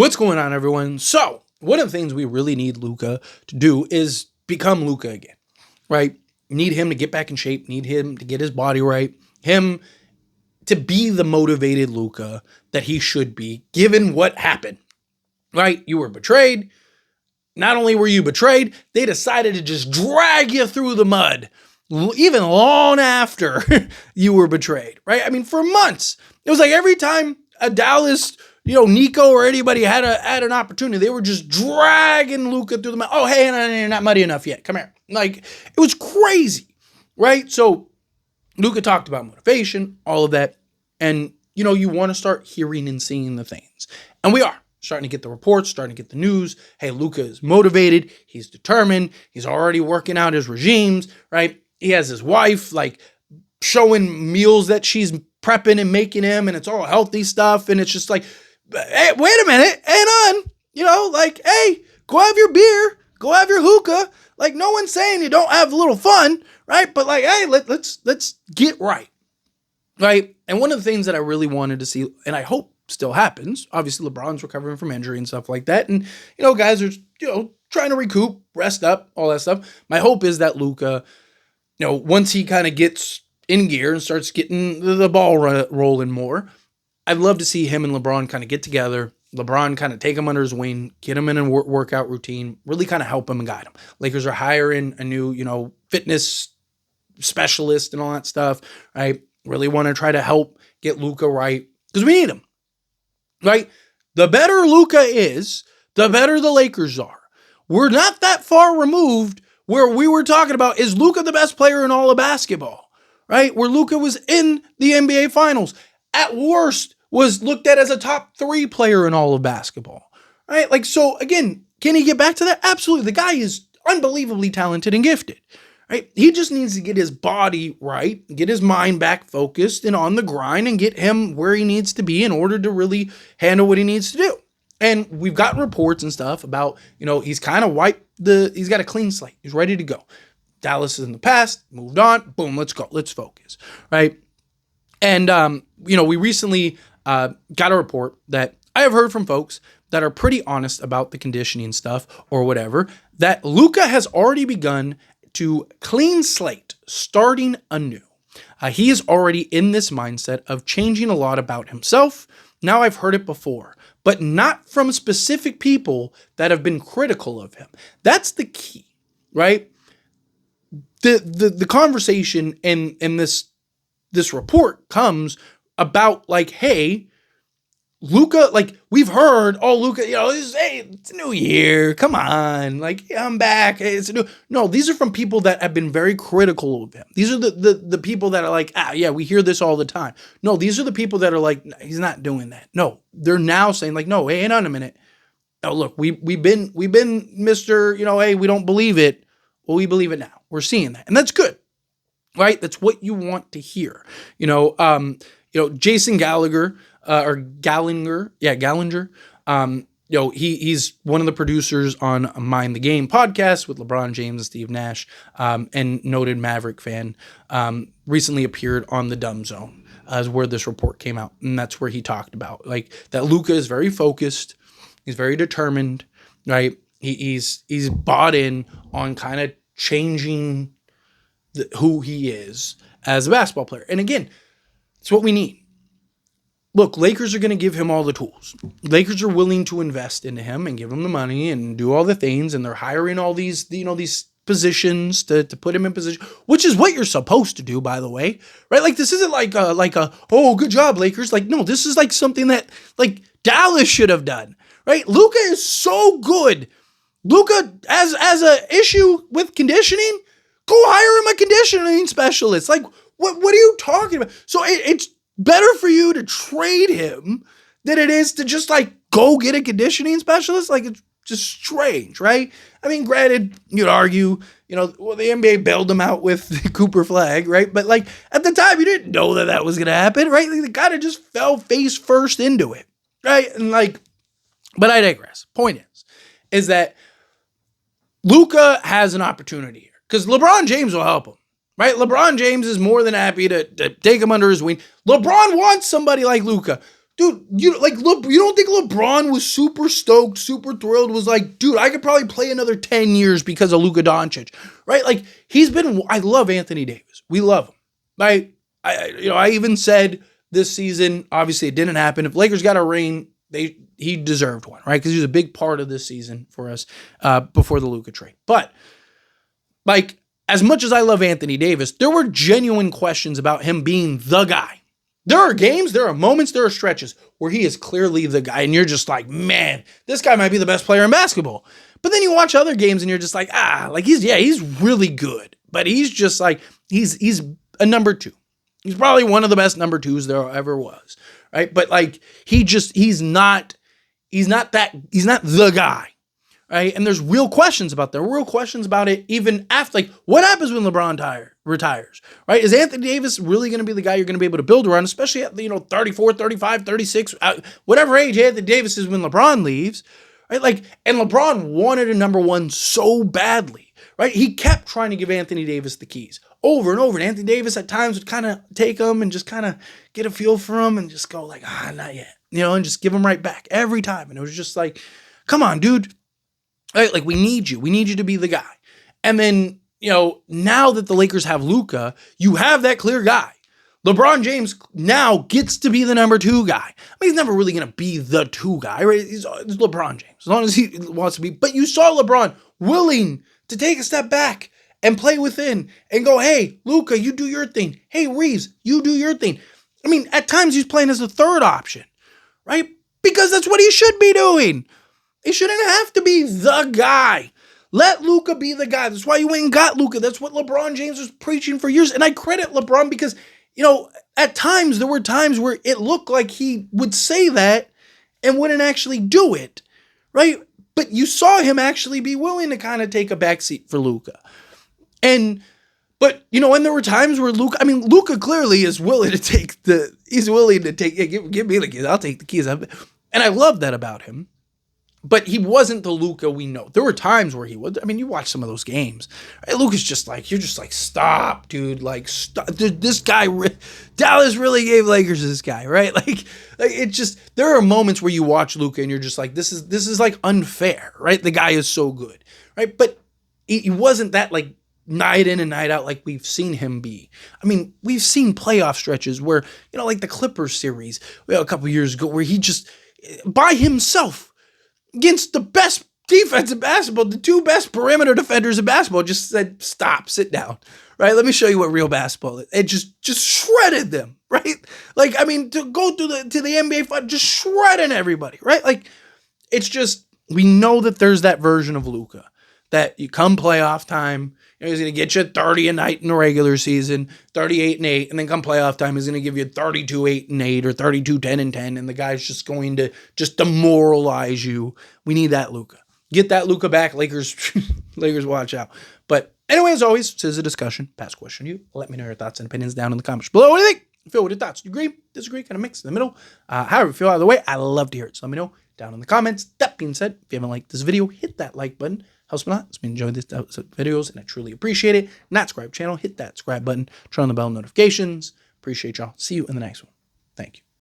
What's going on, everyone? So, one of the things we really need Luka to do is become Luka again, right? Need him to get back in shape, need him to get his body right, him to be the motivated Luka that he should be, given what happened, right? You were betrayed. Not only were you betrayed, they decided to just drag you through the mud, even long after you were betrayed, right? I mean, for months. It was like every time a Dallas, Nico or anybody had an opportunity, they were just dragging Luka through the mud. Oh, hey, you're not muddy enough yet. Come here. Like, it was crazy, right? So Luka talked about motivation, all of that. And, you want to start hearing and seeing the things. And we are starting to get the reports, starting to get the news. Hey, Luka is motivated. He's determined. He's already working out his regimes, right? He has his wife, showing meals that she's prepping and making him, and it's all healthy stuff. And it's just like, hey, wait a minute, hang on. Hey, go have your beer, go have your hookah. No one's saying you don't have a little fun, right? But hey, let's get right. Right. And one of the things that I really wanted to see, and I hope still happens, obviously LeBron's recovering from injury and stuff like that. And, guys are, trying to recoup, rest up, all that stuff. My hope is that Luka, once he kind of gets in gear and starts getting the ball rolling more, I'd love to see him and LeBron kind of get together. LeBron kind of take him under his wing, get him in a workout routine, really kind of help him and guide him. Lakers are hiring a new, fitness specialist and all that stuff, right? Really want to try to help get Luka right because we need him, right? The better Luka is, the better the Lakers are. We're not that far removed where we were talking about, is Luka the best player in all of basketball, right? Where Luka was in the NBA Finals. At worst, was looked at as a top 3 player in all of basketball, right? So again, can he get back to that? Absolutely. The guy is unbelievably talented and gifted, right? He just needs to get his body right, get his mind back focused and on the grind and get him where he needs to be in order to really handle what he needs to do. And we've gotten reports and stuff about, he's kind of he's got a clean slate. He's ready to go. Dallas is in the past, moved on, boom, let's go. Let's focus, right? And, we recently got a report that I have heard from folks that are pretty honest about the conditioning stuff or whatever, that Luka has already begun to clean slate, starting anew. He is already in this mindset of changing a lot about himself. Now I've heard it before, but not from specific people that have been critical of him. That's the key, right? The conversation in this report comes about hey, Luka, we've heard, Luka, it's a new year. Come on. I'm back. Hey, it's a new. No, these are from people that have been very critical of him. These are the people that are yeah, we hear this all the time. No, these are the people that are he's not doing that. No, they're now saying no, hey, hang on a minute. No, look, we've been Mr., hey, we don't believe it. Well, we believe it now. We're seeing that. And that's good, right? That's what you want to hear. Jason Gallagher, or Gallinger. Yeah, Gallinger. He's one of the producers on Mind the Game podcast with LeBron James and Steve Nash, and noted Maverick fan, recently appeared on the Dumb Zone, as where this report came out. And that's where he talked about that Luka is very focused. He's very determined, right? He's bought in on kind of changing who he is as a basketball player. And again, it's what we need. Look, Lakers are going to give him all the tools. Lakers are willing to invest into him and give him the money and do all the things. And they're hiring all these, these positions to put him in position, which is what you're supposed to do, by the way, right? This isn't oh, good job, Lakers. No, this is something that Dallas should have done, right? Luka is so good. Luka, as a issue with conditioning, go hire him a conditioning specialist. What are you talking about? So it's better for you to trade him than it is to just go get a conditioning specialist. It's just strange, right? I mean, granted, you'd argue, the NBA bailed him out with Cooper Flag, right? But at the time, you didn't know that was going to happen, right? The guy just fell face first into it, right? And but I digress. Point is that Luka has an opportunity here because LeBron James will help him. Right? LeBron James is more than happy to take him under his wing. LeBron wants somebody like Luka. Dude, you don't think LeBron was super stoked, super thrilled, was like, dude, I could probably play another 10 years because of Luka Doncic, right? Like, I love Anthony Davis. We love him, right? I even said this season, obviously it didn't happen. If Lakers got a ring, he deserved one, right? Because he was a big part of this season for us before the Luka trade. But, like, as much as I love Anthony Davis, there were genuine questions about him being the guy. There are games, there are moments, there are stretches where he is clearly the guy, and you're just like, man, this guy might be the best player in basketball. But then you watch other games and you're just like, he's really good. But he's just like, he's a number two. He's probably one of the best number twos there ever was, right? But like, he's not the guy. Right? And there's real questions about that. Real questions about it even after, like, what happens when LeBron retires, right? Is Anthony Davis really going to be the guy you're going to be able to build around, especially at, 34, 35, 36, whatever age Anthony Davis is when LeBron leaves, right? Like, and LeBron wanted a number one so badly, right? He kept trying to give Anthony Davis the keys over and over. And Anthony Davis at times would kind of take them and just kind of get a feel for them and just go like, not yet, and just give them right back every time. And it was just like, come on, dude. Right, like, we need you. We need you to be the guy. And then, now that the Lakers have Luka, you have that clear guy. LeBron James now gets to be the number two guy. I mean, he's never really going to be the two guy, right? It's LeBron James, as long as he wants to be. But you saw LeBron willing to take a step back and play within and go, hey, Luka, you do your thing. Hey, Reeves, you do your thing. I mean, at times he's playing as a third option, right? Because that's what he should be doing. He shouldn't have to be the guy. Let Luka be the guy. That's why you went and got Luka. That's what LeBron James was preaching for years. And I credit LeBron because, at times there were times where it looked like he would say that and wouldn't actually do it, right? But you saw him actually be willing to kind of take a backseat for Luka. But there were times where Luka clearly is willing to take give me the keys. I'll take the keys. And I love that about him. But he wasn't the Luka we know. There were times where he was. I mean, you watch some of those games. Right? Luka's just like, you're just like, stop, dude. Like, stop. This guy, Dallas really gave Lakers this guy, right? Like it just, there are moments where you watch Luka and you're just like, this is like unfair, right? The guy is so good, right? But he wasn't that like night in and night out like we've seen him be. I mean, we've seen playoff stretches where, like the Clippers series a couple years ago where he just, by himself, against the best defense in basketball, the two best perimeter defenders in basketball, just said, stop, sit down, right? Let me show you what real basketball is. It just shredded them, right? Like, I mean, to go to the NBA fight, just shredding everybody, right? Like, it's just, we know that there's that version of Luka that you come playoff time, he's going to get you 30 a night in the regular season, 38 and 8, and then come playoff time, he's going to give you 32 8 and 8 or 32 10 and 10, and the guy's just going to just demoralize you. We need that Luka. Get that Luka back, Lakers. Lakers, watch out. But anyway, as always, this is a discussion. Pass question to you. Let me know your thoughts and opinions down in the comments below. What do you think? Feel with your thoughts. You agree? Disagree? Kind of mix in the middle? However you feel, either way, I love to hear it. So let me know down in the comments. That being said, if you haven't liked this video, hit that like button. Helps me a lot. It's been enjoying these videos, and I truly appreciate it. Not subscribe channel, hit that subscribe button, turn on the bell notifications. Appreciate y'all. See you in the next one. Thank you.